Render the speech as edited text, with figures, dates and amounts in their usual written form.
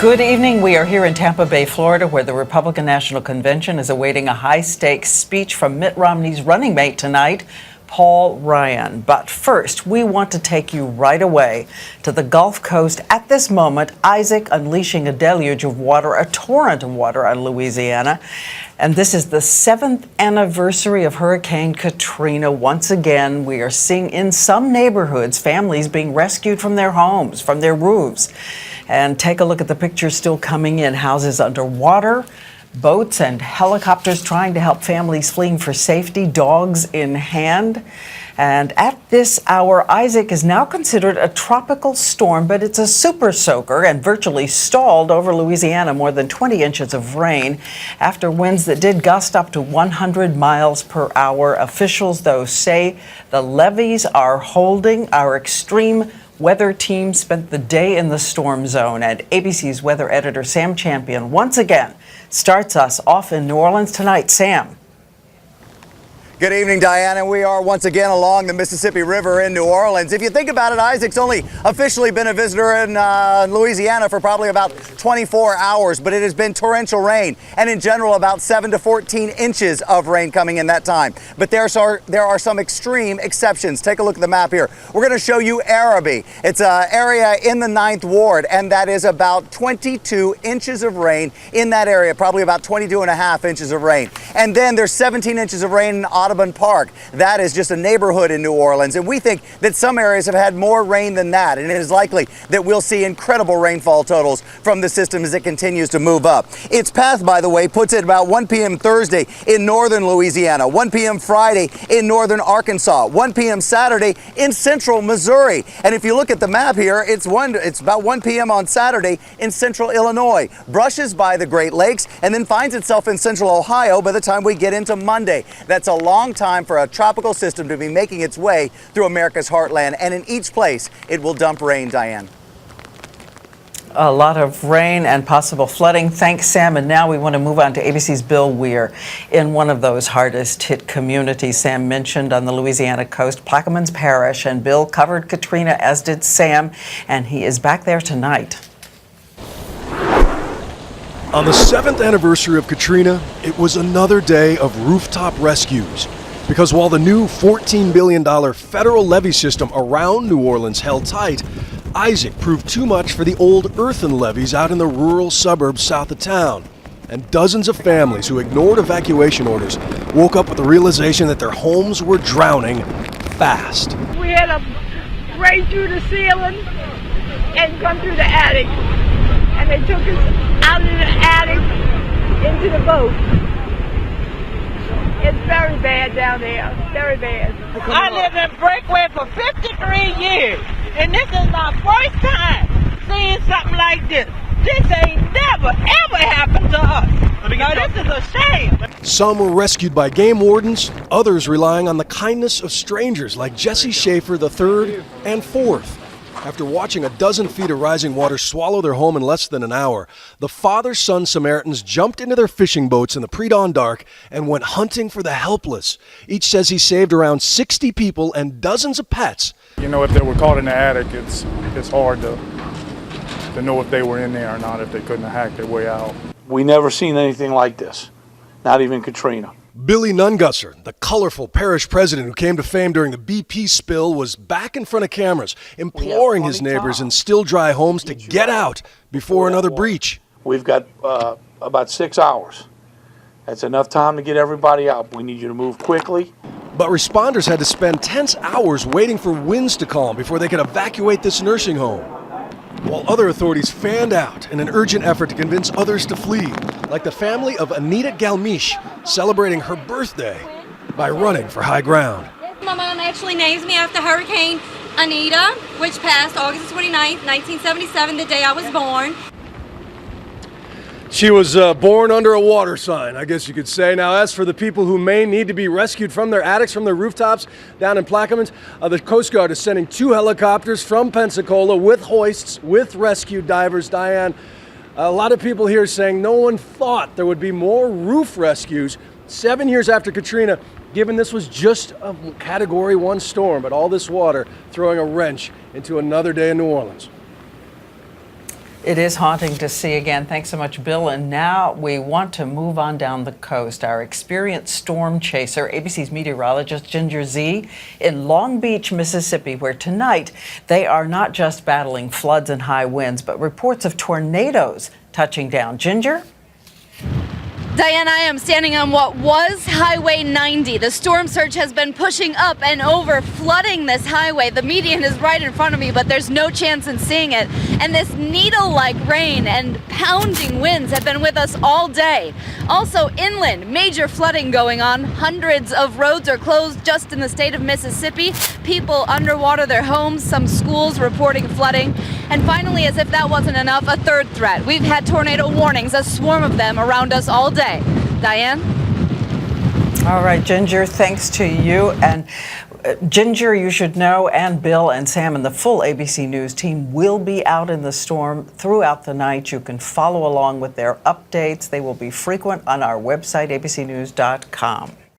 Good evening. We are here in Tampa Bay, Florida, where the Republican National Convention is awaiting a high-stakes speech from Mitt Romney's running mate tonight, Paul Ryan. But first, we want to take you right away to the Gulf Coast. At this moment, Isaac unleashing a deluge of water, a torrent of water on Louisiana. And this is the 7th anniversary of Hurricane Katrina. Once again, we are seeing in some neighborhoods families being rescued from their homes, from their roofs. And take a look at the pictures still coming in. Houses underwater, boats and helicopters trying to help families fleeing for safety, dogs in hand. And at this hour, Isaac is now considered a tropical storm, but it's a super soaker and virtually stalled over Louisiana more than 20 inches of rain after winds that did gust up to 100 miles per hour. Officials, though, say the levees are holding. Our extreme weather team spent the day in the storm zone, and ABC's weather editor Sam Champion once again starts us off in New Orleans tonight. Sam. Good evening, Diana. We are once again along the Mississippi River in New Orleans. If you think about it, Isaac's only officially been a visitor in Louisiana for probably about 24 hours, but it has been torrential rain and in general about 7 to 14 inches of rain coming in that time. But there are some extreme exceptions. Take a look at the map here. We're going to show you Araby. It's an area in the 9th Ward, and that is about 22 inches of rain in that area, probably about 22 and a half inches of rain. And then there's 17 inches of rain in Audubon Park. That is just a neighborhood in New Orleans, and we think that some areas have had more rain than that, and it is likely that we'll see incredible rainfall totals from the system as it continues to move up. Its path, by the way, puts it about 1 p.m. Thursday in northern Louisiana, 1 p.m. Friday in northern Arkansas, 1 p.m. Saturday in central Missouri. And if you look at the map here, it's about 1 p.m. on Saturday in central Illinois, brushes by the Great Lakes, and then finds itself in central Ohio by the time we get into Monday. That's a long time for a tropical system to be making its way through America's heartland, and in each place it will dump rain, Diane. A lot of rain and possible flooding. Thanks, Sam. And now we want to move on to ABC's Bill Weir in one of those hardest hit communities Sam mentioned on the Louisiana coast, Plaquemines Parish. And Bill covered Katrina, as did Sam, and he is back there tonight. On the 7th anniversary of Katrina, it was another day of rooftop rescues. Because while the new $14 billion federal levee system around New Orleans held tight, Isaac proved too much for the old earthen levees out in the rural suburbs south of town. And dozens of families who ignored evacuation orders woke up with the realization that their homes were drowning fast. We had to break through the ceiling and come through the attic. And they took us out of the attic into the boat. It's very bad down there, very bad. I lived in Breakaway for 53 years, and this is my first time seeing something like this. This ain't never, ever happened to us. Now, this is a shame. Some were rescued by game wardens, others relying on the kindness of strangers like Jesse Schaefer III and IV. After watching a dozen feet of rising water swallow their home in less than an hour, the father-son Samaritans jumped into their fishing boats in the pre-dawn dark and went hunting for the helpless. Each says he saved around 60 people and dozens of pets. You know, if they were caught in the attic, it's hard to know if they were in there or not, if they couldn't have hacked their way out. We never seen anything like this, not even Katrina. Billy Nungusser, the colorful parish president who came to fame during the BP spill, was back in front of cameras, imploring his neighbors in still dry homes to get out before another breach. We've got about 6 hours. That's enough time to get everybody out. We need you to move quickly. But responders had to spend tense hours waiting for winds to calm before they could evacuate this nursing home, while other authorities fanned out in an urgent effort to convince others to flee, like the family of Anita Galmiche celebrating her birthday by running for high ground. My mom actually names me after Hurricane Anita, which passed August 29th, 1977, the day I was born. She was born under a water sign, I guess you could say. Now, as for the people who may need to be rescued from their attics, from their rooftops down in Plaquemines, the Coast Guard is sending 2 helicopters from Pensacola with hoists, with rescue divers. Diane, a lot of people here saying no one thought there would be more roof rescues 7 years after Katrina, given this was just a Category 1 storm, but all this water throwing a wrench into another day in New Orleans. It is haunting to see again. Thanks so much, Bill. And now we want to move on down the coast. Our experienced storm chaser, ABC's meteorologist Ginger Z, in Long Beach, Mississippi, where tonight they are not just battling floods and high winds, but reports of tornadoes touching down. Ginger? Diane, I am standing on what was Highway 90. The storm surge has been pushing up and over, flooding this highway. The median is right in front of me, but there's no chance in seeing it. And this needle-like rain and pounding winds have been with us all day. Also inland, major flooding going on. Hundreds of roads are closed just in the state of Mississippi. People underwater their homes, some schools reporting flooding. And finally, as if that wasn't enough, a third threat. We've had tornado warnings, a swarm of them around us all day. Diane? All right, Ginger, thanks to you. And Ginger, you should know, and Bill and Sam and the full ABC News team will be out in the storm throughout the night. You can follow along with their updates. They will be frequent on our website, abcnews.com.